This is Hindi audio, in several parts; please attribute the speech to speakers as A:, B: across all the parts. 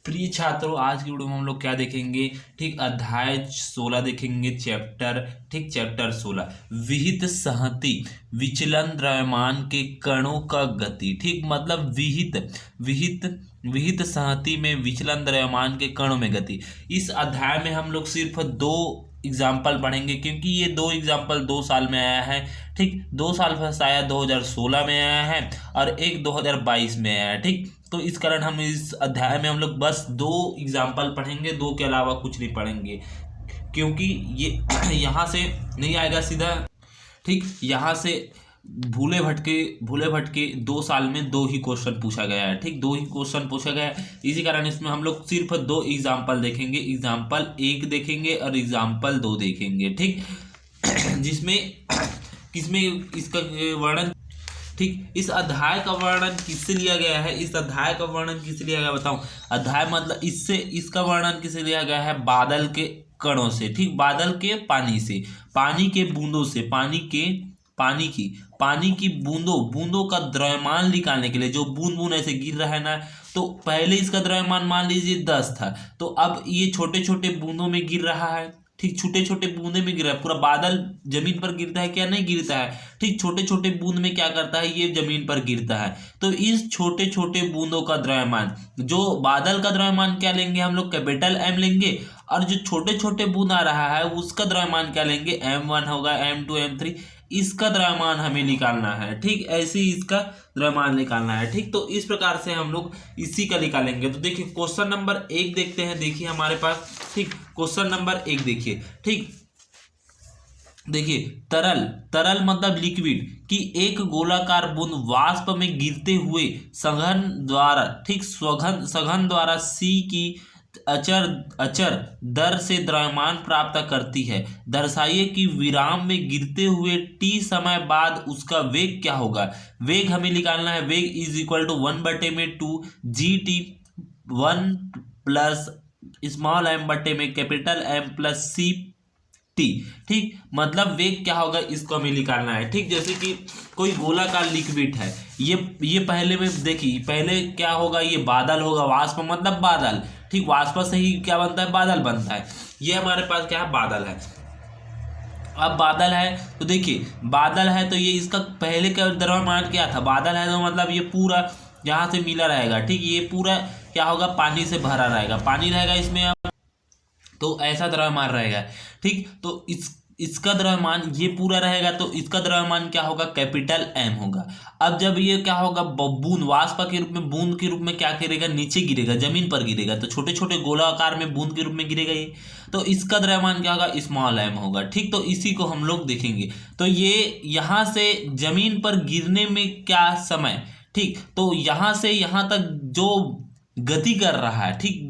A: प्रिय छात्रों, आज की वीडियो में हम लोग क्या देखेंगे। ठीक, अध्याय 16 देखेंगे। चैप्टर 16 विहित संहति विचलन द्रव्यमान के कणों का गति। ठीक, मतलब विहित विहित संहति में विचलन द्रव्यमान के कणों में गति। इस अध्याय में हम लोग सिर्फ दो एग्जाम्पल पढ़ेंगे, क्योंकि ये दो एग्जाम्पल 2 साल में आया है। ठीक, 2 साल फर्स्ट आया 2016 में आया है और एक 2022 में आया है। ठीक, तो इस कारण हम इस अध्याय में हम लोग बस 2 एग्जाम्पल पढ़ेंगे, 2 के अलावा कुछ नहीं पढ़ेंगे, क्योंकि ये यहाँ से नहीं आएगा सीधा। ठीक, यहाँ से भूले भटके 2 साल में 2 ही क्वेश्चन पूछा गया है। ठीक, 2 ही क्वेश्चन पूछा गया है, इसी कारण इसमें हम लोग सिर्फ 2 एग्जाम्पल देखेंगे। एग्जाम्पल 1 देखेंगे और एग्जाम्पल 2 देखेंगे। ठीक, जिसमें किसमें इसका वर्णन। ठीक, इस अध्याय का वर्णन किससे लिया गया है? इस अध्याय का वर्णन किससे लिया गया बताऊं? अध्याय मतलब इसका वर्णन किससे लिया गया है? बादल के कणों से। ठीक, बादल के पानी से, पानी के बूंदों से, पानी की बूंदों का द्रव्यमान निकालने के लिए, जो बूंद बूंद ऐसे गिर रहा है ना, तो पहले इसका द्रव्यमान मान लीजिए 10 था, तो अब ये छोटे छोटे बूंदों में गिर रहा है। ठीक, छोटे छोटे बूंदे में गिर रहा है। पूरा बादल जमीन पर गिरता है क्या? नहीं गिरता है। ठीक, छोटे छोटे बूंद में क्या करता है? ये जमीन पर गिरता है। तो इस छोटे छोटे बूंदों का द्रव्यमान, जो बादल का द्रव्यमान क्या लेंगे हम लोग? कैपिटल एम लेंगे, और जो छोटे छोटे बूंद आ रहा है उसका द्रव्यमान क्या लेंगे? m1 होगा, m2, m3, इसका द्रव्यमान हमें निकालना है। ठीक, ऐसे ही इसका द्रव्यमान निकालना है। ठीक, तो इस प्रकार से हम लोग इसी का निकालेंगे। तो देखिए क्वेश्चन नंबर 1 देखते हैं। देखिए हमारे पास, ठीक, क्वेश्चन नंबर 1 देखिए। ठीक, देखिए तरल मतलब लिक्विड की एक गोलाकार बूंद वाष्प में गिरते हुए सघन द्वारा सी की अचर दर से द्रव्यमान प्राप्त करती है। दर्शाइए कि विराम में गिरते हुए टी समय बाद उसका वेग क्या होगा। वेग हमें निकालना है। वेग is equal to 1/2 GT 1 plus small m बटे में capital M plus C T. ठीक, मतलब वेग क्या होगा इसको हमें निकालना है। ठीक, जैसे कि कोई गोलाकार लिक्विड है, ये पहले में देखिए, पहले क्या होगा? ये बादल होगा। वाष्प मतलब बादल। ठीक, वाष्प से ही क्या बनता है? बादल बनता है। ये हमारे पास क्या है? बादल है। अब बादल है तो देखिए, बादल है तो ये इसका पहले का द्रव्यमान क्या था? बादल है तो मतलब ये पूरा यहाँ से मिला रहेगा। ठीक, ये पूरा क्या होगा? पानी से भरा रहेगा। पानी रहेगा इसमें, तो ऐसा द्रव्यमान रहेगा। ठीक, तो इसका द्रव्यमान ये पूरा रहेगा, तो इसका द्रव्यमान क्या होगा? कैपिटल एम होगा। अब जब ये क्या होगा? बूंद वाष्प के रूप में, बूंद के रूप में क्या गिरेगा? नीचे गिरेगा, जमीन पर गिरेगा, तो छोटे छोटे गोलाकार में बूंद के रूप में गिरेगा ये, तो इसका द्रव्यमान क्या होगा? स्मॉल एम होगा। ठीक, तो इसी को हम लोग देखेंगे। तो ये यहाँ से जमीन पर गिरने में क्या समय, ठीक, तो यहाँ से यहाँ तक जो गति कर रहा है। ठीक,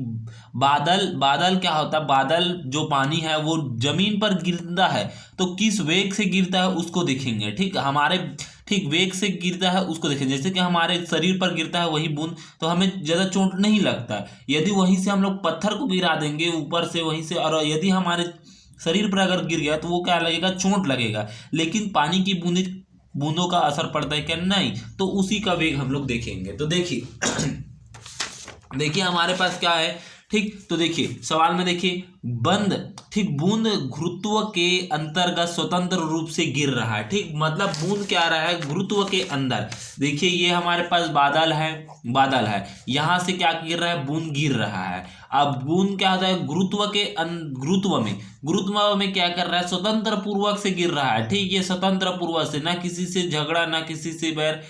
A: बादल क्या होता है? बादल जो पानी है वो जमीन पर गिरता है, तो किस वेग से गिरता है उसको देखेंगे। ठीक, ठीक वेग से गिरता है उसको देखेंगे। जैसे कि हमारे शरीर पर गिरता है वही बूंद, तो हमें ज़्यादा चोट नहीं लगता है। यदि वहीं से हम लोग पत्थर को गिरा देंगे ऊपर से वहीं से, और यदि हमारे शरीर पर अगर गिर गया तो वो क्या लगेगा? चोट लगेगा। लेकिन पानी की बूंदों का असर पड़ता है क्या? नहीं। तो उसी का वेग हम लोग देखेंगे। तो देखिए देखिए हमारे पास क्या है। ठीक, तो देखिए सवाल में देखिए, ठीक, बूंद गुरुत्व के अंतर्गत स्वतंत्र रूप से गिर रहा है। ठीक, मतलब बूंद क्या रहा है? गुरुत्व के अंदर। देखिए ये हमारे पास बादल है, यहाँ से क्या गिर रहा है? बूंद गिर रहा है। अब बूंद क्या होता है? गुरुत्व में क्या कर रहा है? स्वतंत्र पूर्वक से गिर रहा है। ठीक, ये स्वतंत्र पूर्वक से, ना किसी से झगड़ा ना किसी से बैर,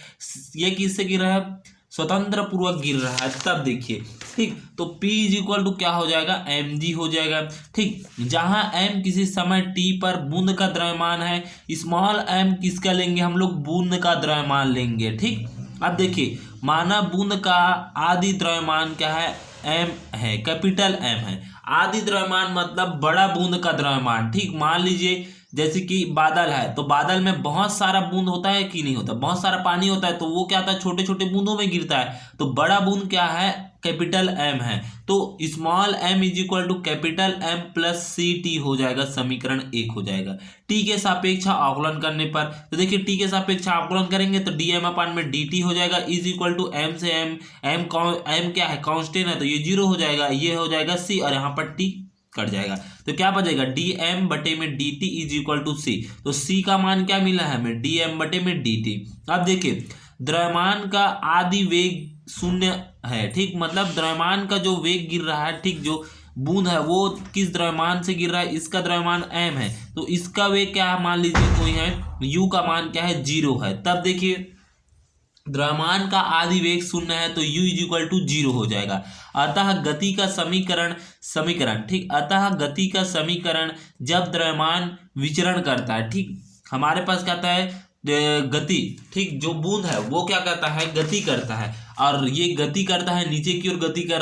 A: ये किससे गिर रहा है? स्वतंत्र पूर्वक गिर रहा है। तब देखिए, ठीक, तो P इज इक्वल टू क्या हो जाएगा? mg हो जाएगा। ठीक, जहां m किसी समय t पर बूंद का द्रव्यमान है, स्मॉल m किसका लेंगे हम लोग? बूंद का द्रव्यमान लेंगे। ठीक, अब देखिए माना बूंद का आदि द्रव्यमान क्या है? m है, कैपिटल M है। आदि द्रव्यमान मतलब बड़ा बूंद का द्रव्यमान। ठीक, मान लीजिए जैसे कि बादल है, तो बादल में बहुत सारा बूंद होता है कि नहीं होता? बहुत सारा पानी होता है, तो वो क्या होता है? छोटे छोटे बूंदों में गिरता है। तो बड़ा बूंद क्या है? कैपिटल एम है, तो small M is equal to capital M plus C T हो जाएगा, समीकरण 1 हो जाएगा। टी के सापेक्ष अवकलन करने पर तो देखिए टी के सापेक्ष अवकलन करेंगे तो डी एम अपान में डी टी हो जाएगा इज इक्वल टू एम से एम एम क्या है कांस्टेंट है तो ये 0 हो जाएगा, ये हो जाएगा सी और यहाँ पर टी कट जाएगा तो क्या बचेगा डी एम बटे में D T is equal to C. तो सी का मान क्या मिला है हमें, डी एम बटे में डी टी। अब देखिए द्रव्यमान का आदि वेग शून्य है, ठीक, मतलब द्रव्यमान का जो वेग गिर रहा है, ठीक, जो बूंद है वो किस द्रव्यमान से गिर रहा है, इसका द्रव्यमान m है तो इसका वेग क्या है, मान लीजिए कोई है u का मान क्या है 0 है। तब देखिए द्रव्यमान का आदि वेग शून्य है तो u इज इक्वल टू 0 हो जाएगा। अतः गति का समीकरण ठीक, अतः गति का समीकरण जब द्रव्यमान विचरण करता है, ठीक, हमारे पास कहता है गति, ठीक, जो बूंद है वो क्या करता है, गति करता है और ये गति करता है नीचे की ओर गति कर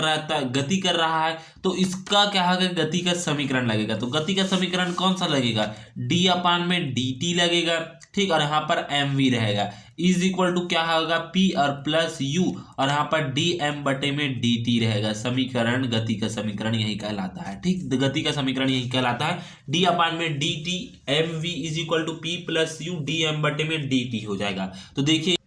A: रहा है तो इसका क्या होगा, गति का समीकरण लगेगा। तो गति का समीकरण कौन सा लगेगा, डी अपान में डी टी लगेगा, ठीक, और यहाँ पर एम वी रहेगा इज इक्वल टू क्या होगा पी और प्लस यू और यहाँ पर डी एम बटे में डी टी रहेगा। समीकरण गति का समीकरण यही कहलाता है, ठीक, गति का समीकरण यही कहलाता है। डी अपान में D T M V is equal to P plus U D M बटे में डी टी हो जाएगा। तो देखिए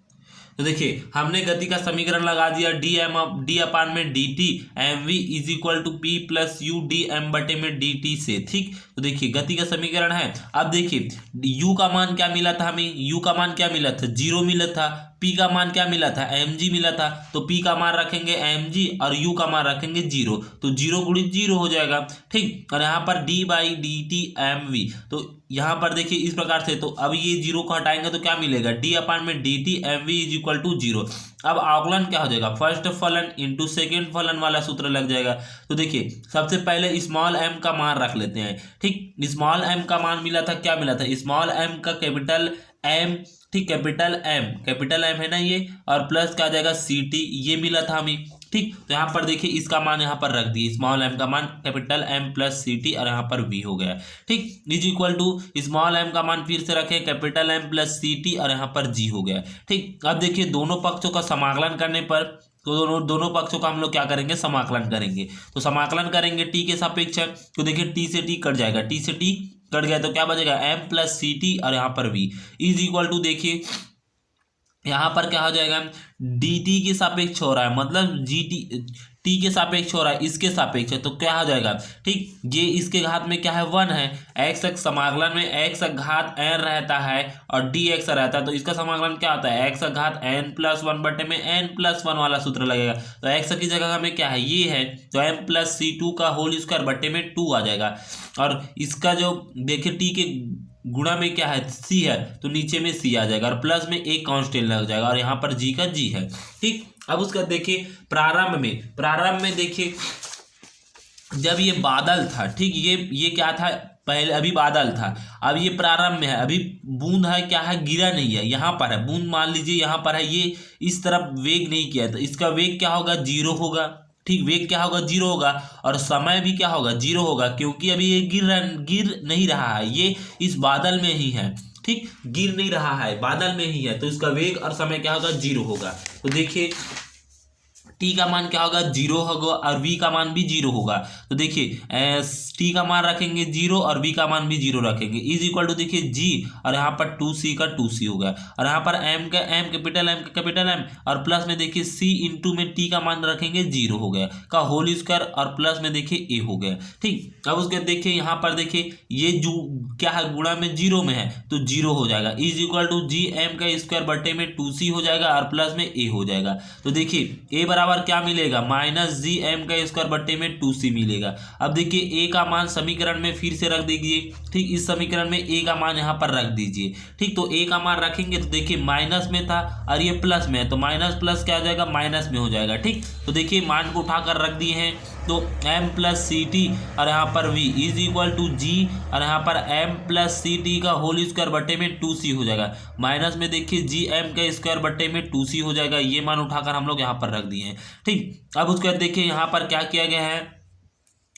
A: हमने गति का समीकरण लगा दिया डी अपान में D T M V is equal to P plus U D M बटे में डी टी से, ठीक। तो देखिए गति का समीकरण है। अब देखिए u का मान क्या मिला था हमें, u का मान क्या मिला था 0 मिला था, p का मान क्या मिला था mg मिला था तो p का मान रखेंगे mg और u का मान रखेंगे 0 तो 0 गुणित 0 हो जाएगा, ठीक। और यहाँ पर d by D T M V तो यहाँ पर देखिए इस प्रकार से, तो अब ये 0 को हटाएंगे तो क्या मिलेगा d अपान में D T M V is equal to 0। अब अवकलन क्या हो जाएगा, फर्स्ट फलन इंटू सेकेंड फलन वाला सूत्र लग जाएगा। तो देखिए सबसे पहले स्मॉल m का मान रख लेते हैं, ठीक, स्मॉल m का मान मिला था, क्या मिला था स्मॉल m का कैपिटल m, ठीक, कैपिटल m है ना ये, और प्लस क्या आ जाएगा सी टी, ये मिला था हमें, ठीक। तो यहाँ पर देखिए इसका मान यहाँ पर रख दिए, स्मॉल m का मान capital m plus C T और यहाँ पर v हो गया, ठीक, is equal to small m का मान फिर से रखें capital m plus C T और यहाँ पर g हो गया, ठीक। अब देखिए दोनों पक्षों का समाकलन करने पर तो दोनों पक्षों का हम लोग क्या करेंगे, समाकलन करेंगे। तो समाकलन करेंगे टी के सापेक्ष है तो देखिए टी से टी कट जाएगा, टी से टी कट गया तो क्या बचेगा m प्लस सी टी और यहाँ पर v इज इक्वल टू देखिए यहाँ पर क्या हो जाएगा डी टी के सापेक्ष हो रहा है, मतलब जी टी के सापेक्ष हो रहा है, इसके सापेक्ष है तो क्या हो जाएगा, ठीक, ये इसके घात में क्या है 1 है, एक्स समाकलन में एक्स घात n रहता है और डी एक्स रहता है तो इसका समाकलन क्या होता है एक्स घात n प्लस 1 बटे में n प्लस 1 वाला सूत्र लगेगा। तो एक्स की जगह हमें क्या है ये है तो m प्लस सी टू का होल स्क्वायर बटे में 2 आ जाएगा और इसका जो देखिए टी के गुणा में क्या है सी है तो नीचे में सी आ जाएगा और प्लस में एक कांस्टेंट लग जाएगा और यहाँ पर जी का जी है, ठीक। अब उसका देखिए प्रारंभ में देखिए जब ये बादल था, ठीक, ये क्या था पहले, अभी बादल था, अब ये प्रारंभ में है, अभी बूंद है क्या है गिरा नहीं है, यहाँ पर है बूंद, मान लीजिए यहाँ पर है, ये इस तरफ वेग नहीं किया तो इसका वेग क्या होगा 0 होगा, ठीक, वेग क्या होगा 0 होगा और समय भी क्या होगा 0 होगा क्योंकि अभी ये गिर नहीं रहा है, ये इस बादल में ही है, ठीक, गिर नहीं रहा है बादल में ही है तो इसका वेग और समय क्या होगा 0 होगा। तो देखिए टी का मान क्या होगा 0 होगा और v का मान भी 0 होगा। तो देखिए टी का मान रखेंगे 0 और v का मान भी 0 रखेंगे इज इक्वल टू देखिए g और यहाँ पर 2c का 2c होगा और यहाँ पर m का m कैपिटल M और प्लस में देखिए c इंटू में t का मान रखेंगे 0 हो गया का होल स्क्वायर और प्लस में देखिए a हो गया, ठीक। अब उसके देखिए यहाँ पर देखिए ये जो क्या है गुणा में 0 में है तो 0 हो जाएगा is equal to G M का स्क्वायर बटे में 2c हो जाएगा और प्लस में a हो जाएगा। तो देखिए a बराबर क्या मिलेगा माइनस जी एम का स्क्वायर बटे में 2c मिलेगा। अब देखिए a का मान समीकरण में फिर से रख दीजिए, ठीक, इस समीकरण में a का मान यहाँ पर रख दीजिए, ठीक। तो a का मान रखेंगे तो देखिए माइनस में था और ये प्लस में है तो माइनस प्लस क्या हो जाएगा माइनस में हो जाएगा, ठीक। तो देखिए मान को उठाकर रख दिए हैं तो m प्लस सी टी और यहाँ पर v is equal to g और यहाँ पर m प्लस सी टी का होल स्क्वायर बटे में 2c हो जाएगा, माइनस में देखिए जी एम का स्क्वायर बटे में 2c हो जाएगा, ये मान उठाकर हम लोग यहाँ पर रख दिए हैं, ठीक। अब उसके बाद देखिए यहाँ पर क्या किया गया है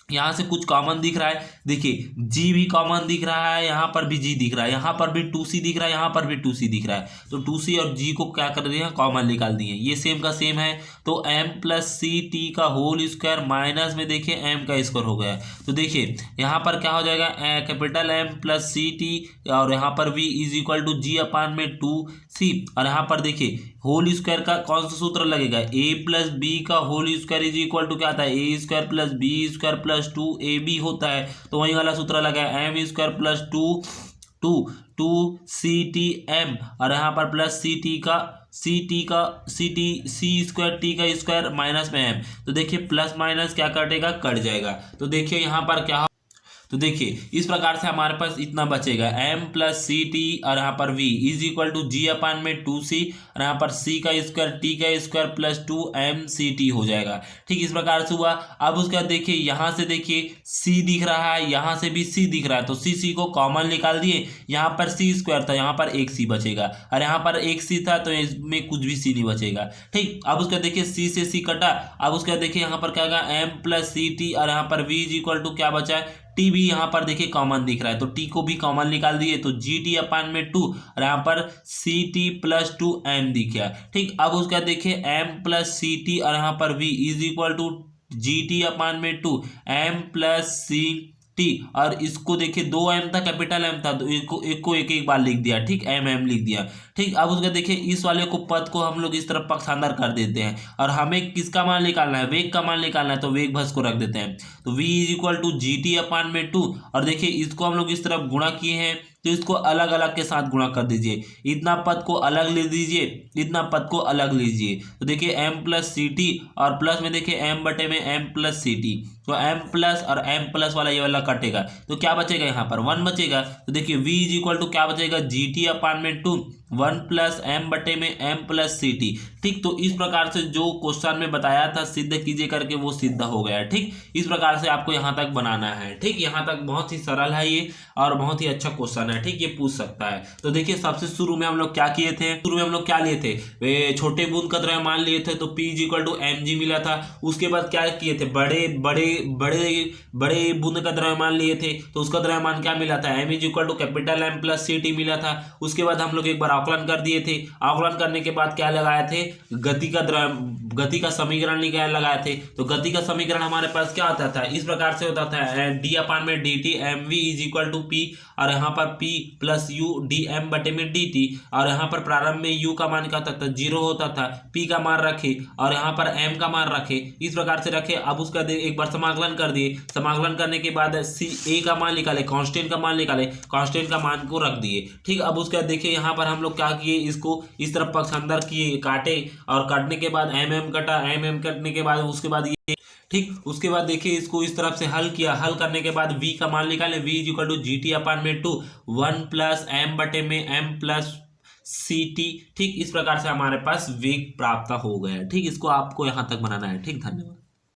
A: यहाँ से कुछ कॉमन दिख रहा है, देखिए जी भी कॉमन दिख रहा है, यहाँ पर भी जी दिख रहा है, यहाँ पर भी 2c दिख रहा है, यहाँ पर भी 2c दिख रहा है। तो 2c और जी को क्या कर दिए हैं, कॉमन निकाल दिए। ये सेम का सेम है, तो m प्लस सी टी का होल स्क्वायर माइनस में देखिए m का स्क्वायर हो गया। तो देखिए यहाँ पर क्या हो जाएगा, capital M plus C T और यहाँ पर v is equal to G upon में 2c। और यहाँ पर देखिए होल स्क्वायर का कौन सा सूत्र लगेगा, a प्लस बी का whole square is equal to क्या आता है, A square plus B square plus 2ab होता है। तो वही वाला सूत्र लगा है, m स्क्वायर प्लस 2c और यहाँ पर प्लस सी स्क्वायर टी का स्क्वायर माइनस में m। तो देखिए प्लस माइनस क्या कटेगा, कट जाएगा। तो देखिए यहाँ पर क्या, तो देखिए इस प्रकार से हमारे पास इतना बचेगा, m प्लस सी टी और यहाँ पर v is equal to G upon में 2c और यहाँ पर c का स्क्वायर टी का स्क्वायर प्लस 2mct हो जाएगा। ठीक इस प्रकार से हुआ। अब उसके बाद देखिए यहाँ से देखिए c दिख रहा है, यहाँ से भी c दिख रहा है, तो c को कॉमन निकाल दिए। यहाँ पर c स्क्वायर था, यहाँ पर एक c बचेगा और यहाँ पर एक c था, तो इसमें कुछ भी c नहीं बचेगा। ठीक अब उसका देखिए c से c कटा। अब उसका देखिए यहाँ पर क्या होगा, m प्लस सी टी और यहाँ पर v इज इक्वल टू क्या बचा है, टी भी यहाँ पर देखिए कॉमन दिख रहा है, तो टी को भी कॉमन निकाल दिए, तो जी टी अपान में 2 और यहाँ पर सी टी प्लस 2m दिख गया। ठीक अब उसका देखिए m प्लस सी टी और यहाँ पर v is equal to G T upon में 2 m प्लस सी टी और इसको देखिए 2m था, कैपिटल M था, तो एक को एक बार लिख दिया। ठीक m लिख दिया। ठीक अब उसका देखिए इस वाले को पद को हम लोग इस तरफ पक्षांतर कर देते हैं और हमें किसका मान निकालना है, वेग का मान निकालना है, तो वेग भस को रख देते हैं। तो v is equal to G T upon में 2 और देखिए इसको हम लोग इस तरफ गुणा किए हैं, तो इसको अलग अलग के साथ गुणा कर दीजिए। इतना पद को अलग ले दीजिए, इतना पद को अलग लीजिए। तो देखिए m प्लस सी टी और प्लस में देखिए m बटे में m प्लस सी टी, तो m प्लस और m प्लस वाला ये वाला कटेगा, तो क्या बचेगा, यहाँ पर 1 बचेगा। तो देखिए v इज इक्वल टू क्या बचेगा, जी टी अपान में 2 1 प्लस m बटे में m प्लस सी टी। ठीक तो इस प्रकार से जो क्वेश्चन में बताया था सिद्ध कीजिए करके, वो सिद्ध हो गया। ठीक इस प्रकार से आपको यहाँ तक बनाना है। ठीक यहाँ तक बहुत ही सरल है ये और बहुत ही अच्छा क्वेश्चन है। ठीक ये पूछ सकता है। तो देखिए सबसे शुरू में हम लोग क्या किए थे, शुरू में हम लोग क्या लिए थे, वे छोटे बूंद का द्रव्यमान लिए थे, तो p is equal to mg मिला था। उसके बाद क्या किए थे, बड़े बड़े बड़े बड़े बूंद का द्रव्यमान लिए थे, तो उसका द्रव्यमान क्या मिला था, m is equal to capital M plus C T मिला था। उसके बाद हम लोग एक बार आकलन कर दिए थे। आकलन करने के बाद क्या लगाए थे, गति का समीकरण लगाए थे। तो गति का समीकरण हमारे पास क्या होता था, इस प्रकार से होता था, डी अपान में D T M V is equal to P और यहाँ पर p plus U D M बटे में डी टी और यहाँ पर प्रारंभ में u का मान क्या होता था, 0 होता था, p का मान रखे और यहाँ पर m का मान रखे, इस प्रकार से रखे। अब उसका एक बार समाकलन कर दिए। समाकलन करने के बाद a का मान निकाले, कांस्टेंट का मान निकाले, कांस्टेंट का मान को रख दिए। ठीक अब उसका देखिए यहाँ पर हम लोग क्या किए, इसको इस तरफ पक्षांतर किए, काटे और काटने के बाद mm कटा, mm कटने के बाद उसके बाद ये ठीक उसके बाद देखिए इसको इस तरफ से हल किया। हल करने के बाद v का मान निकाले, v is equal to G T upon में 2 1 प्लस m बटे में m प्लस सी टी। ठीक इस प्रकार से हमारे पास वेग प्राप्त हो गया। ठीक इसको आपको यहाँ तक बनाना है। ठीक धन्यवाद।